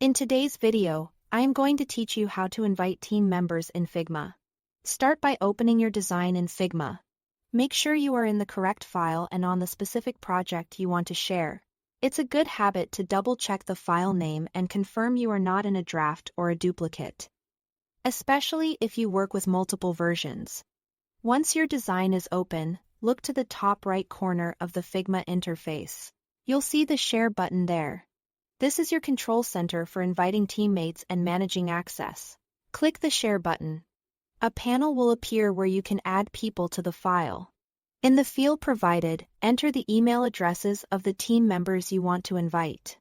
In today's video, I am going to teach you how to invite team members in Figma. Start by opening your design in Figma. Make sure you are in the correct file and on the specific project you want to share. It's a good habit to double-check the file name and confirm you are not in a draft or a duplicate, especially if you work with multiple versions. Once your design is open, look to the top right corner of the Figma interface. You'll see the Share button there. This is your control center for inviting teammates and managing access. Click the Share button. A panel will appear where you can add people to the file. In the field provided, enter the email addresses of the team members you want to invite.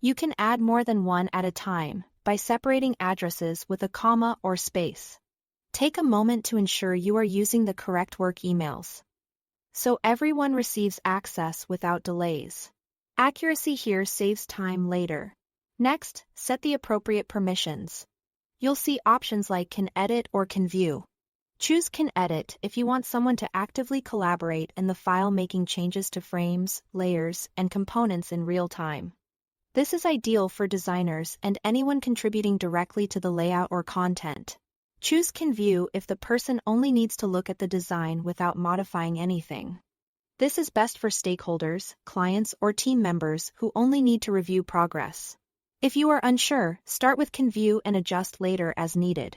You can add more than one at a time by separating addresses with a comma or space. Take a moment to ensure you are using the correct work emails, so everyone receives access without delays. Accuracy here saves time later. Next, set the appropriate permissions. You'll see options like Can Edit or Can View. Choose Can Edit if you want someone to actively collaborate in the file, making changes to frames, layers, and components in real time. This is ideal for designers and anyone contributing directly to the layout or content. Choose Can View if the person only needs to look at the design without modifying anything. This is best for stakeholders, clients, or team members who only need to review progress. If you are unsure, start with Can View and adjust later as needed.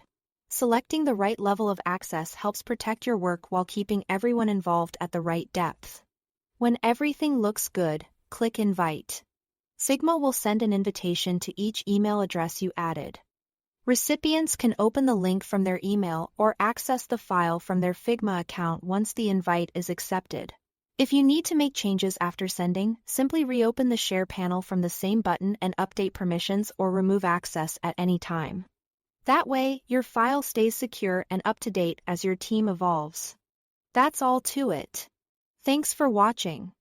Selecting the right level of access helps protect your work while keeping everyone involved at the right depth. When everything looks good, click Invite. Figma will send an invitation to each email address you added. Recipients can open the link from their email or access the file from their Figma account once the invite is accepted. If you need to make changes after sending, simply reopen the Share panel from the same button and update permissions or remove access at any time. That way, your file stays secure and up to date as your team evolves. That's all to it. Thanks for watching.